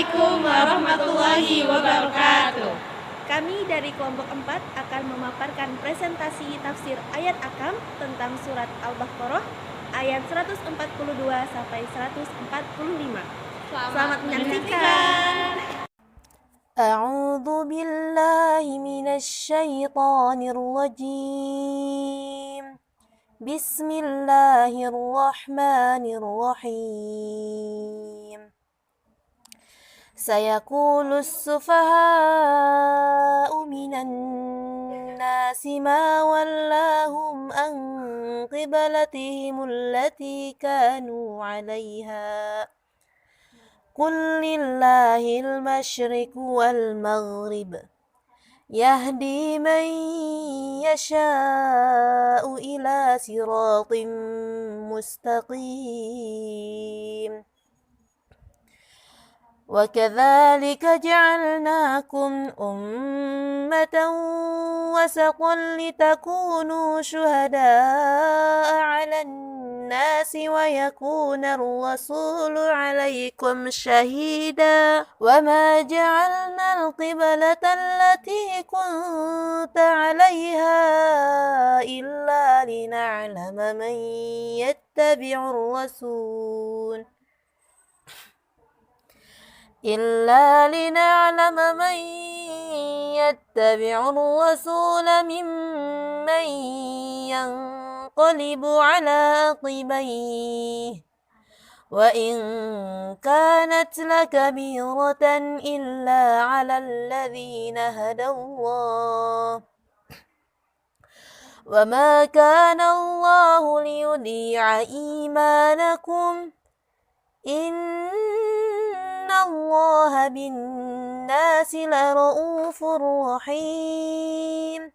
Assalamualaikum warahmatullahi wabarakatuh. Kami dari kelompok 4 akan memaparkan presentasi tafsir ayat Akam tentang surat Al-Baqarah ayat 142 sampai 145. Selamat menyaksikan. A'udzu billahi minasy syaithanir rajim. Bismillahirrahmanirrahim. Sayaqulus sufaha'u minan nasi ma wallahum an qiblatihim allati kanu 'alaiha. Qul lillahil masyriqu wal maghrib. Yahdi man yasha'u ila siratim mustaqim. وكذلك جعلناكم أمة وسطا لتكونوا شهداء على الناس ويكون الرسول عليكم شهيدا وما جعلنا القبلة التي كنت عليها إلا لنعلم من يتبع الرسول ممن ينقلب على عقبيه وإن كانت لكبيرة إلا على الذين هدى الله وما كان الله ليضيع إيمانكم إن الله بالناس لرؤوف رحيم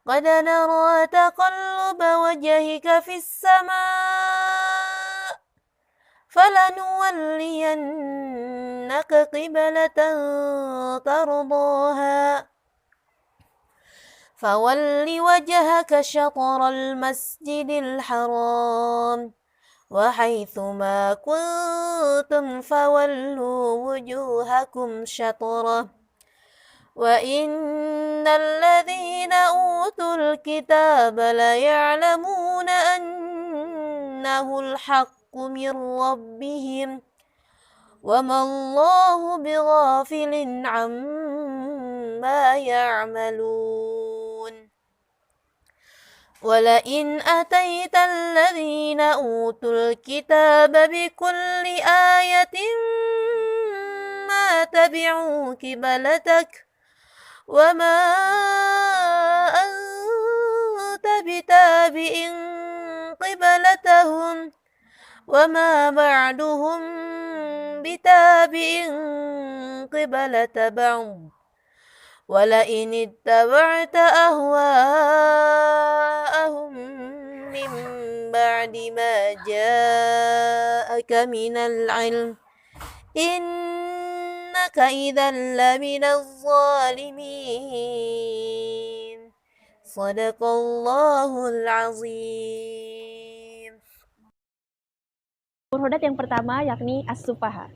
قد نرى تقلب وجهك في السماء فلنولينك قبلة ترضاها فول وجهك شطر المسجد الحرام وحيث ما كنتم فولوا وجوهكم شطرة وإن الذين أوتوا الكتاب ليعلمون أنه الحق من ربهم وما الله بغافل عما يعملون ولئن أتيت الذين أوتوا الكتاب بكل آية ما تبعوا قبلتك وما أنت بتابع قبلتهم وما بعدهم بتابع قبلة بعض ولئن اتبعت أهواءهم من بعد ما جاءك من العلم إنك إذا لمن الظالمين صدق الله العظيم. Huruf yang pertama yakni as-sufaha.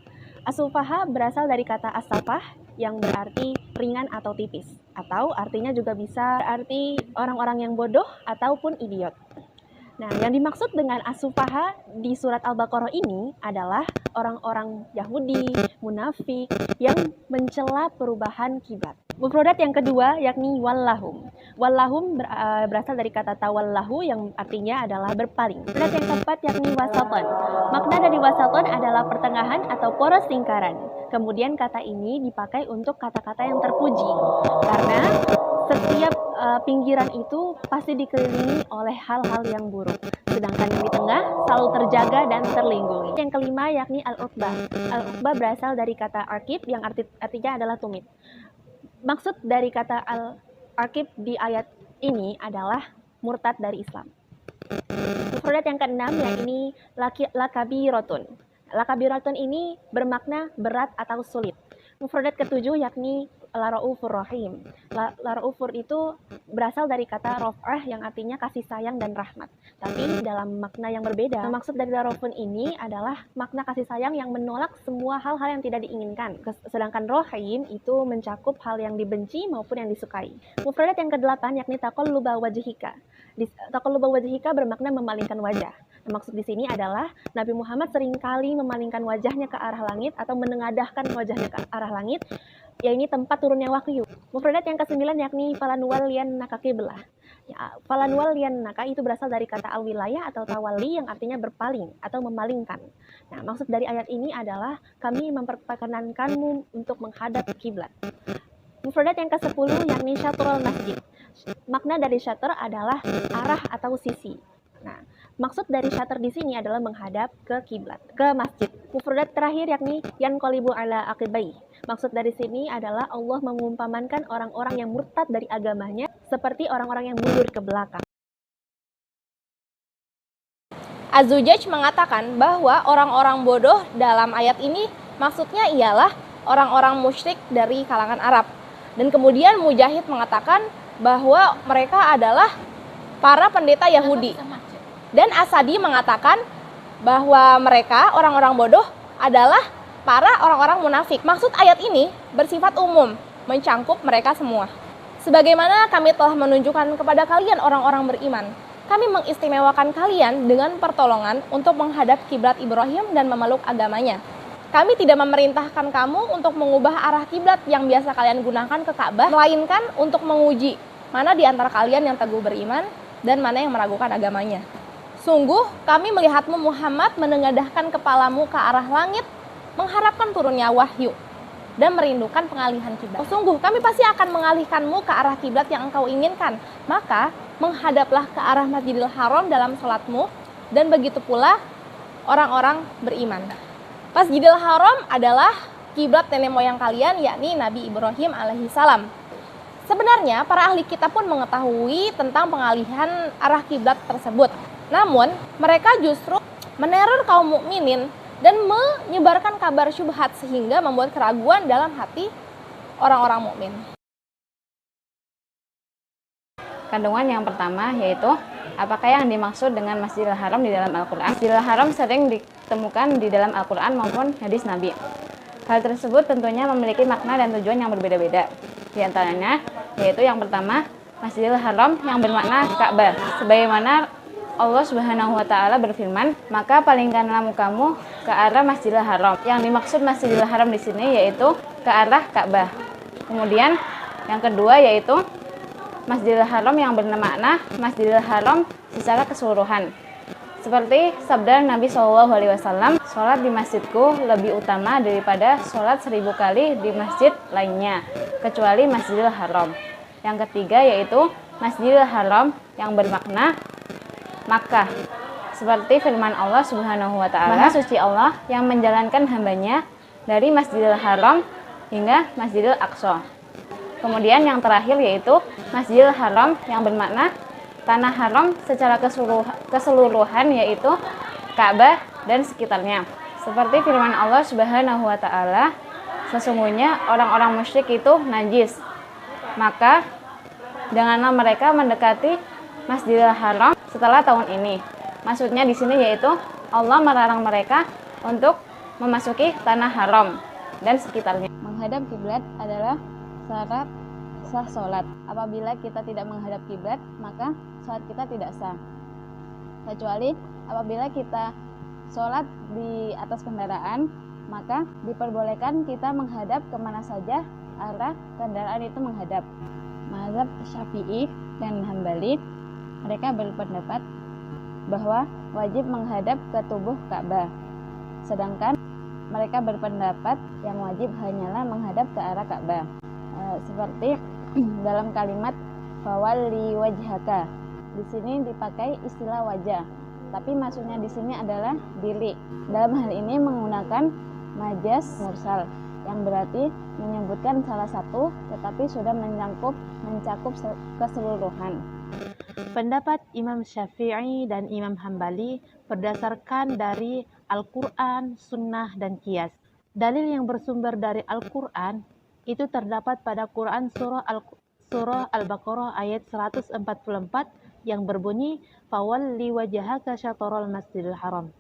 As-sufaha berasal dari kata as-safah yang berarti ringan atau tipis, atau artinya juga bisa berarti orang-orang yang bodoh ataupun idiot. Nah, yang dimaksud dengan as-sufaha di surat Al-Baqarah ini adalah orang-orang Yahudi, munafik yang mencela perubahan kiblat. Mufradat yang kedua yakni wallahum. Wallahum berasal dari kata tawallahu yang artinya adalah berpaling. Mufradat yang keempat yakni wasatan. Makna dari wasatan adalah pertengahan atau poros lingkaran. Kemudian kata ini dipakai untuk kata-kata yang terpuji. Karena setiap pinggiran itu pasti dikelilingi oleh hal-hal yang buruk. Sedangkan yang di tengah selalu terjaga dan terlindungi. Yang kelima yakni al-uqbah. Al-uqbah berasal dari kata arkib yang artinya adalah tumit. Maksud dari kata al-arkib di ayat ini adalah murtad dari Islam. Mufradat yang keenam yakni lakabiratun. Lakabiratun ini bermakna berat atau sulit. Mufradat ketujuh yakni la-raufur rahim. La-raufur itu berasal dari kata raf'ah yang artinya kasih sayang dan rahmat. Tapi dalam makna yang berbeda. Maksud dari la-raufun ini adalah makna kasih sayang yang menolak semua hal-hal yang tidak diinginkan. Sedangkan rahim itu mencakup hal yang dibenci maupun yang disukai. Mufradat yang kedelapan yakni taqalluba wajhika. Taqalluba wajhika bermakna memalingkan wajah. Maksud di sini adalah Nabi Muhammad seringkali memalingkan wajahnya ke arah langit atau menengadahkan wajahnya ke arah langit, ya ini tempat turunnya wahyu. Mufradat yang ke-9 yakni falanwalliyannaka qiblah. Ya, falanwalliyannaka itu berasal dari kata al-wilayah atau tawalli yang artinya berpaling atau memalingkan. Nah, maksud dari ayat ini adalah kami memperkenankanmu untuk menghadap kiblat. Mufradat yang ke-10 yakni syatrul masjid. Makna dari syatr adalah arah atau sisi. Nah, maksud dari syatar di sini adalah menghadap ke kiblat, ke masjid. Mufradat terakhir yakni yanqalibu ala aqibai. Maksud dari sini adalah Allah mengumpamakan orang-orang yang murtad dari agamanya seperti orang-orang yang mundur ke belakang. Az-Zujaj mengatakan bahwa orang-orang bodoh dalam ayat ini maksudnya ialah orang-orang musyrik dari kalangan Arab. Dan kemudian Mujahid mengatakan bahwa mereka adalah para pendeta Yahudi. Dan Asadi mengatakan bahwa mereka, orang-orang bodoh, adalah para orang-orang munafik. Maksud ayat ini bersifat umum, mencangkup mereka semua. Sebagaimana kami telah menunjukkan kepada kalian orang-orang beriman, kami mengistimewakan kalian dengan pertolongan untuk menghadap kiblat Ibrahim dan memeluk agamanya. Kami tidak memerintahkan kamu untuk mengubah arah kiblat yang biasa kalian gunakan ke Ka'bah, melainkan untuk menguji mana di antara kalian yang teguh beriman dan mana yang meragukan agamanya. Sungguh kami melihatmu Muhammad menengadahkan kepalamu ke arah langit, mengharapkan turunnya wahyu, dan merindukan pengalihan kiblat. Sungguh kami pasti akan mengalihkanmu ke arah kiblat yang engkau inginkan. Maka menghadaplah ke arah Masjidil Haram dalam sholatmu, dan begitu pula orang-orang beriman. Masjidil Haram adalah kiblat nenek moyang kalian, yakni Nabi Ibrahim alaihissalam. Sebenarnya para ahli kitab pun mengetahui tentang pengalihan arah kiblat tersebut. Namun, mereka justru meneror kaum mukminin dan menyebarkan kabar syubhat sehingga membuat keraguan dalam hati orang-orang mukmin. Kandungan yang pertama yaitu apakah yang dimaksud dengan Masjidil Haram di dalam Al-Quran. Masjidil Haram sering ditemukan di dalam Al-Quran maupun hadis Nabi. Hal tersebut tentunya memiliki makna dan tujuan yang berbeda-beda. Di antaranya yaitu yang pertama, Masjidil Haram yang bermakna Ka'bah. Sebagaimana Allah Subhanahu wa Ta'ala berfirman, maka palingkanlah mukamu ke arah Masjidil Haram. Yang dimaksud Masjidil Haram di sini yaitu ke arah Ka'bah. Kemudian yang kedua yaitu Masjidil Haram yang bermakna Masjidil Haram secara keseluruhan. Seperti sabda Nabi SAW, sholat di masjidku lebih utama daripada sholat 1000 kali di masjid lainnya, kecuali Masjidil Haram. Yang ketiga yaitu Masjidil Haram yang bermakna Makkah, seperti firman Allah Subhanahu wa Ta'ala, Maha suci Allah yang menjalankan hambanya dari Masjidil Haram hingga Masjidil Aqsa. Kemudian yang terakhir yaitu Masjidil Haram yang bermakna tanah haram secara keseluruhan, yaitu Ka'bah dan sekitarnya. Seperti firman Allah Subhanahu wa Ta'ala, sesungguhnya orang-orang musyrik itu najis, maka janganlah mereka mendekati Masjidil Haram setelah tahun ini. Maksudnya di sini yaitu Allah melarang mereka untuk memasuki tanah haram dan sekitarnya. Menghadap kiblat adalah syarat sah sholat. Apabila kita tidak menghadap kiblat, maka sholat kita tidak sah. Kecuali apabila kita sholat di atas kendaraan, maka diperbolehkan kita menghadap kemana saja arah kendaraan itu menghadap. Mazhab Syafi'i dan Hambali, mereka berpendapat bahwa wajib menghadap ke tubuh Ka'bah. Sedangkan mereka berpendapat yang wajib hanyalah menghadap ke arah Ka'bah. Seperti dalam kalimat fawalli wajhaka. Di sini dipakai istilah wajah, tapi maksudnya di sini adalah diri. Dalam hal ini menggunakan majas mursal yang berarti menyebutkan salah satu tetapi sudah mencakup keseluruhan. Pendapat Imam Syafi'i dan Imam Hambali berdasarkan dari Al-Quran, Sunnah, dan Qiyas. Dalil yang bersumber dari Al-Quran itu terdapat pada Quran Surah Al-Baqarah ayat 144 yang berbunyi fawalli wajhaka syatrul masjidil haram.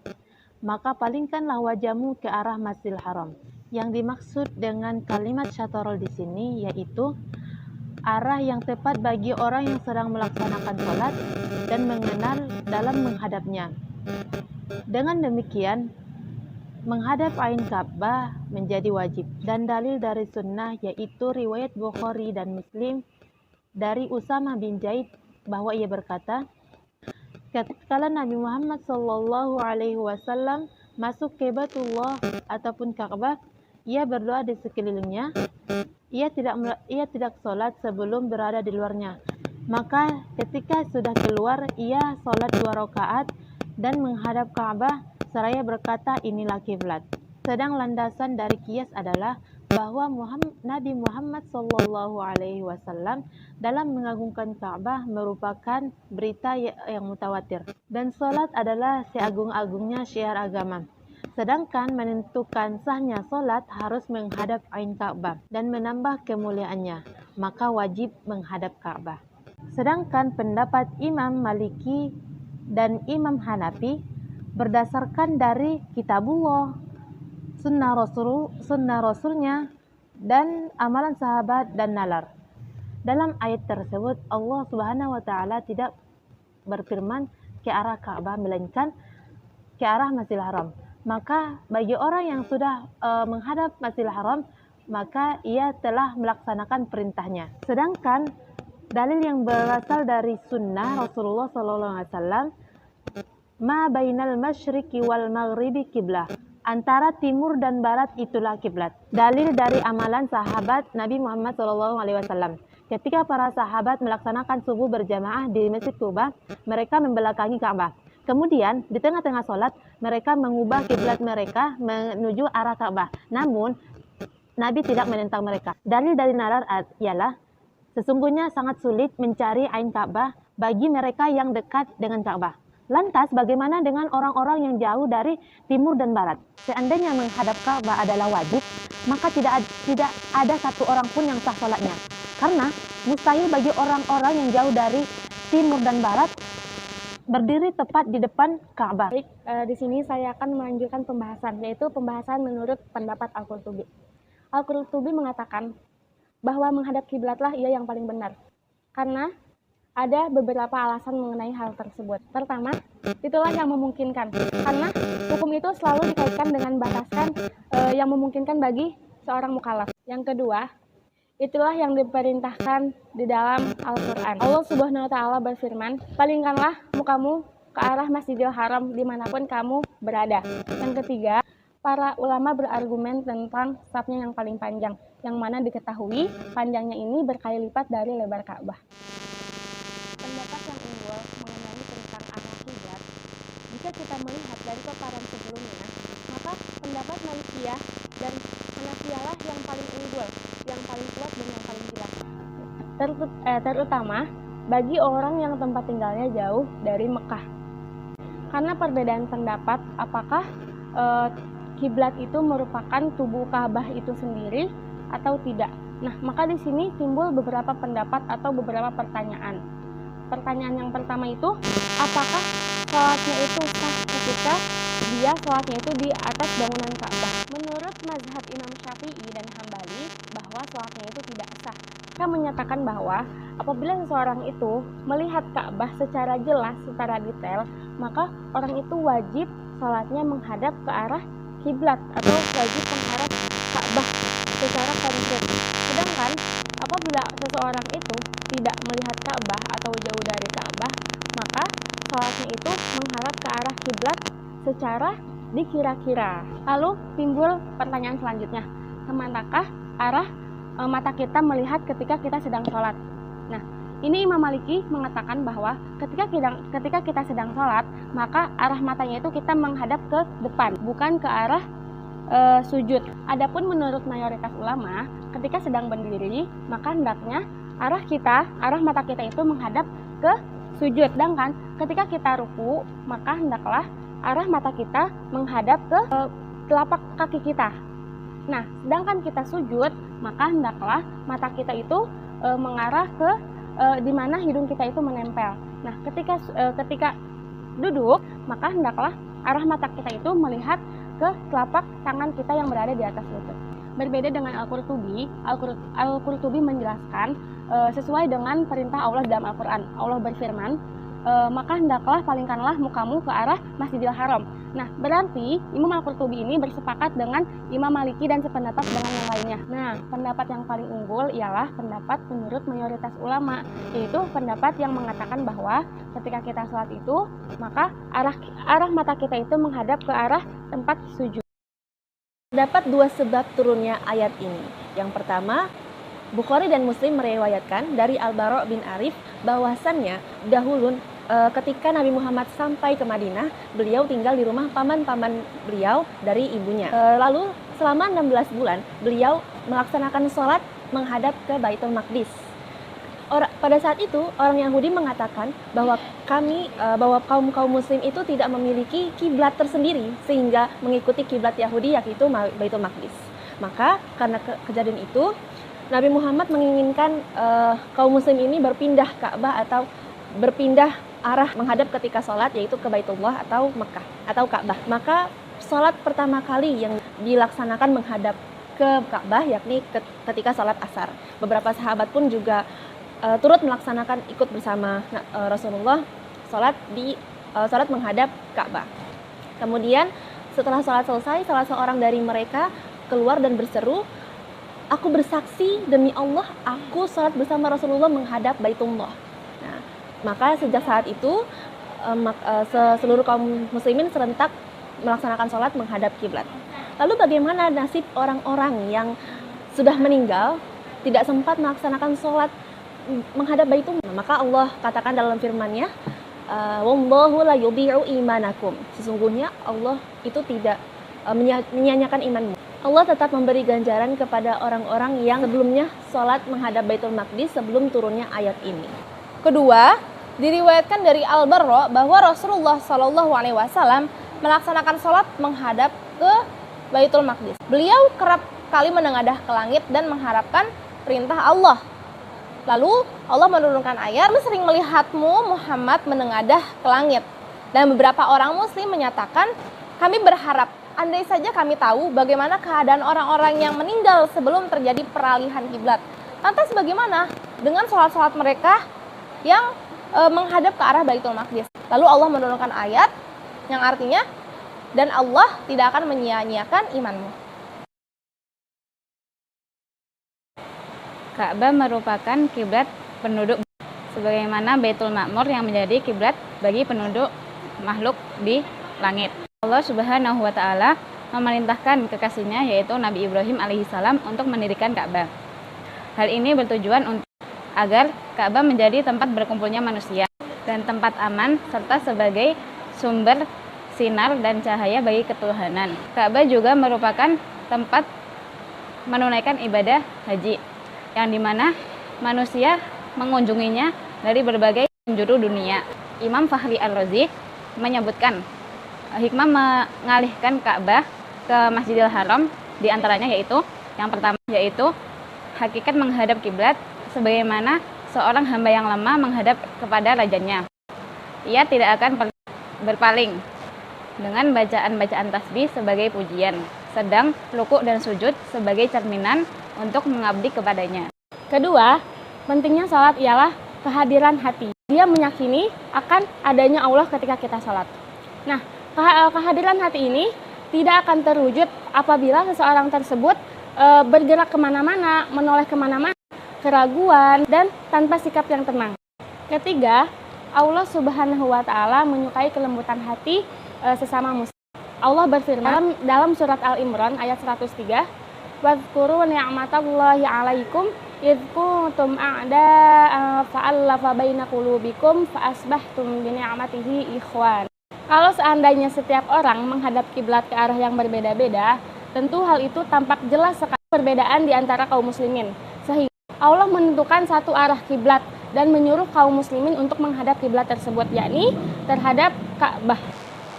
Maka palingkanlah wajahmu ke arah Masjidil Haram. Yang dimaksud dengan kalimat syatrul di sini yaitu arah yang tepat bagi orang yang sedang melaksanakan sholat dan mengenal dalam menghadapnya. Dengan demikian, menghadap Ain Ka'bah menjadi wajib. Dan dalil dari sunnah yaitu riwayat Bukhari dan Muslim dari Usama bin Zaid bahwa ia berkata, kala Nabi Muhammad SAW masuk ke Baitullah ataupun Ka'bah, ia berdoa di sekelilingnya. Ia tidak sholat sebelum berada di luarnya. Maka ketika sudah keluar, ia sholat 2 rakaat dan menghadap Ka'bah seraya berkata, inilah kiblat. Sedang landasan dari qiyas adalah bahwa Nabi Muhammad SAW dalam mengagungkan Ka'bah merupakan berita yang mutawatir, dan sholat adalah seagung-agungnya syiar agama. Sedangkan menentukan sahnya sholat harus menghadap Ain Ka'bah dan menambah kemuliaannya, maka wajib menghadap Ka'bah. Sedangkan pendapat Imam Maliki dan Imam Hanafi berdasarkan dari Kitabullah, sunnah Rasulnya, dan amalan sahabat dan nalar. Dalam ayat tersebut Allah Subhanahu wa taala tidak berfirman ke arah Ka'bah melainkan ke arah Masjidil Haram. Maka bagi orang yang sudah menghadap Masjidil Haram, maka ia telah melaksanakan perintahnya. Sedangkan dalil yang berasal dari sunnah Rasulullah SAW, ma bainal masyriqi wal maghribi kiblah, antara timur dan barat itulah kiblat. Dalil dari amalan sahabat Nabi Muhammad SAW. Ketika para sahabat melaksanakan subuh berjamaah di Masjid Kubah, mereka membelakangi Ka'bah. Kemudian di tengah-tengah sholat, mereka mengubah kiblat mereka menuju arah Ka'bah. Namun Nabi tidak menentang mereka. Dalil dari nalar ialah sesungguhnya sangat sulit mencari Ain Ka'bah bagi mereka yang dekat dengan Ka'bah. Lantas bagaimana dengan orang-orang yang jauh dari timur dan barat? Seandainya menghadap Ka'bah adalah wajib, maka tidak ada satu orang pun yang sah sholatnya. Karena mustahil bagi orang-orang yang jauh dari timur dan barat berdiri tepat di depan Ka'bah. Baik, di sini saya akan melanjutkan pembahasan, yaitu pembahasan menurut pendapat Al-Qurtubi. Al-Qurtubi mengatakan bahwa menghadap kiblatlah ia yang paling benar. Karena ada beberapa alasan mengenai hal tersebut. Pertama, itulah yang memungkinkan. Karena hukum itu selalu dikaitkan dengan batasan yang memungkinkan bagi seorang mukallaf. Yang kedua, itulah yang diperintahkan di dalam Al-Quran. Allah Subhanahu wa Ta'ala berfirman, palingkanlah mukamu ke arah Masjidil Haram dimanapun kamu berada. Yang ketiga, para ulama berargumen tentang safnya yang paling panjang, yang mana diketahui panjangnya ini berkali lipat dari lebar Ka'bah. Pendapat yang unggul mengenai tentang arah kiblat, jika kita melihat dari paparan sebelumnya, maka pendapat Malikiyah dan Hanafiyalah yang paling unggul, yang paling kuat dan yang paling jelas. Terutama bagi orang yang tempat tinggalnya jauh dari Mekah. Karena perbedaan pendapat apakah kiblat itu merupakan tubuh Ka'bah itu sendiri atau tidak. Nah, maka di sini timbul beberapa pendapat atau beberapa pertanyaan. Pertanyaan yang pertama itu, apakah sholatnya itu sah ketika dia sholatnya itu di atas bangunan Ka'bah? Menurut mazhab Imam Syafi'i dan Hambali, bahwa sholatnya itu tidak sah. Mereka menyatakan bahwa apabila seseorang itu melihat Ka'bah secara jelas, secara detail, maka orang itu wajib sholatnya menghadap ke arah kiblat atau wajib menghadap Ka'bah secara konkret. Sedangkan apabila seseorang itu tidak melihat Ka'bah atau jauh dari Ka'bah, maka sholatnya itu menghadap ke arah kiblat secara dikira-kira. Lalu timbul pertanyaan selanjutnya, kemanakah arah mata kita melihat ketika kita sedang sholat? Nah, ini Imam Maliki mengatakan bahwa ketika kita sedang sholat, maka arah matanya itu kita menghadap ke depan, bukan ke arah sujud. Adapun menurut mayoritas ulama, ketika sedang berdiri, maka hendaknya arah mata kita itu menghadap ke sujud. Sedangkan ketika kita ruku, maka hendaklah arah mata kita menghadap ke telapak kaki kita. Nah, sedangkan kita sujud, maka hendaklah mata kita itu mengarah ke di mana hidung kita itu menempel. Nah, ketika duduk, maka hendaklah arah mata kita itu melihat ke telapak tangan kita yang berada di atas lutut. Berbeda dengan Al-Qurtubi menjelaskan sesuai dengan perintah Allah dalam Al-Quran. Allah berfirman, maka hendaklah palingkanlah mukamu ke arah Masjidil Haram. Nah, berarti Imam Al-Qurtubi ini bersepakat dengan Imam Maliki dan sependapat dengan yang lainnya. Nah, pendapat yang paling unggul ialah pendapat menurut mayoritas ulama, yaitu pendapat yang mengatakan bahwa ketika kita sholat itu, maka arah mata kita itu menghadap ke arah tempat sujud. Terdapat dua sebab turunnya ayat ini. Yang pertama, Bukhari dan Muslim meriwayatkan dari Al-Bara' bin Arif bahwasannya dahulu ketika Nabi Muhammad sampai ke Madinah, beliau tinggal di rumah paman-paman beliau dari ibunya. Lalu selama 16 bulan beliau melaksanakan sholat menghadap ke Baitul Maqdis. Pada saat itu orang Yahudi mengatakan bahwa kaum Muslim itu tidak memiliki kiblat tersendiri sehingga mengikuti kiblat Yahudi yaitu Baitul Maqdis. Maka karena kejadian itu Nabi Muhammad menginginkan kaum Muslim ini berpindah Ka'bah atau berpindah arah menghadap ketika sholat yaitu ke Baitullah atau Mekah atau Ka'bah. Maka sholat pertama kali yang dilaksanakan menghadap ke Ka'bah yakni ketika sholat asar. Beberapa sahabat pun juga turut melaksanakan ikut bersama Rasulullah sholat menghadap Ka'bah. Kemudian setelah sholat selesai, salah seorang dari mereka keluar dan berseru, "Aku bersaksi demi Allah, aku sholat bersama Rasulullah menghadap Baitullah." Nah, maka sejak saat itu seluruh kaum muslimin serentak melaksanakan sholat menghadap kiblat. Lalu bagaimana nasib orang-orang yang sudah meninggal tidak sempat melaksanakan sholat menghadap Baitullah? Maka Allah katakan dalam firman-Nya, "Wallahu la yudhi'u imanakum." Sesungguhnya Allah itu tidak menyia-nyiakan imanmu. Allah tetap memberi ganjaran kepada orang-orang yang sebelumnya sholat menghadap Baitul Maqdis sebelum turunnya ayat ini. Kedua, diriwayatkan dari Al-Bara' bahwa Rasulullah SAW melaksanakan sholat menghadap ke Baitul Maqdis. Beliau kerap kali menengadah ke langit dan mengharapkan perintah Allah. Lalu Allah menurunkan ayat, "Kami sering melihatmu Muhammad menengadah ke langit." Dan beberapa orang muslim menyatakan, "Kami berharap andai saja kami tahu bagaimana keadaan orang-orang yang meninggal sebelum terjadi peralihan kiblat. Lantas bagaimana dengan sholat-sholat mereka yang menghadap ke arah Baitul Maqdis?" Lalu Allah menurunkan ayat yang artinya, "Dan Allah tidak akan menyia-nyiakan imanmu." Ka'bah merupakan kiblat penduduk sebagaimana Baitul Ma'mur yang menjadi kiblat bagi penduduk makhluk di langit. Allah Subhanahu wa taala memerintahkan kekasihnya yaitu Nabi Ibrahim alaihissalam untuk mendirikan Ka'bah. Hal ini bertujuan agar Ka'bah menjadi tempat berkumpulnya manusia dan tempat aman serta sebagai sumber sinar dan cahaya bagi ketuhanan. Ka'bah juga merupakan tempat menunaikan ibadah haji yang dimana manusia mengunjunginya dari berbagai penjuru dunia. Imam Fahri Ar-Razi menyebutkan hikmah mengalihkan Ka'bah ke Masjidil Haram diantaranya yaitu yang pertama yaitu hakikat menghadap kiblat sebagaimana seorang hamba yang lemah menghadap kepada rajanya. Ia tidak akan berpaling dengan bacaan-bacaan tasbih sebagai pujian, sedang rukuk dan sujud sebagai cerminan untuk mengabdi kepadanya. Kedua, pentingnya sholat ialah kehadiran hati. Dia meyakini akan adanya Allah ketika kita sholat. Nah, kehadiran hati ini tidak akan terwujud apabila seseorang tersebut bergerak kemana-mana, menoleh kemana-mana, keraguan, dan tanpa sikap yang tenang. Ketiga, Allah Subhanahu wa Ta'ala menyukai kelembutan hati sesama muslim. Allah berfirman dalam surat Al-Imran ayat 103, "Wadhkuru ni'matallahi 'alaikum idh kuntum a'da'a fa'alafa baina qulubikum fa'asbahtum bi ni'matihi ikhwan." Kalau seandainya setiap orang menghadap kiblat ke arah yang berbeda-beda, tentu hal itu tampak jelas sekali perbedaan di antara kaum muslimin. Sehingga Allah menentukan satu arah kiblat dan menyuruh kaum muslimin untuk menghadap kiblat tersebut, yakni terhadap Ka'bah.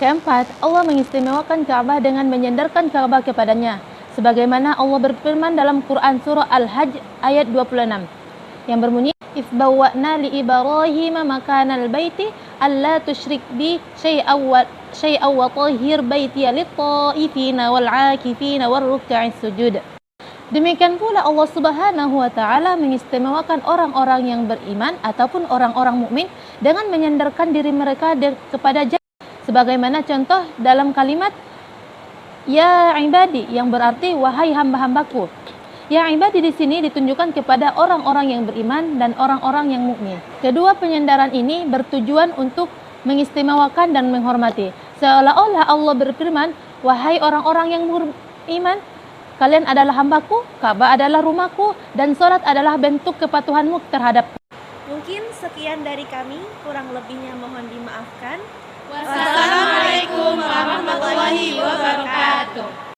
Keempat, Allah mengistimewakan Ka'bah dengan menyandarkan Ka'bah kepadanya sebagaimana Allah berfirman dalam Quran surah Al-Hajj ayat 26 yang berbunyi if bawwa'na li Ibrahim makanal baiti alla tusyrik bi syai'aw wa tahhir baitiya lit-ta'ifina wal 'akifina war ruk'is sujud. Demikian pula Allah Subhanahu wa taala mengistimewakan orang-orang yang beriman ataupun orang-orang mukmin dengan menyandarkan diri mereka kepada jannah sebagaimana contoh dalam kalimat ya ibadi yang berarti wahai hamba-hambaku. Ya ibadi di sini ditunjukkan kepada orang-orang yang beriman dan orang-orang yang mukmin. Kedua penyandaran ini bertujuan untuk mengistimewakan dan menghormati. Seolah-olah Allah berfirman, wahai orang-orang yang beriman, kalian adalah hambaku, Ka'bah adalah rumahku, dan sholat adalah bentuk kepatuhanmu terhadap. Mungkin sekian dari kami, kurang lebihnya mohon dimaafkan. Wassalamualaikum warahmatullahi wabarakatuh.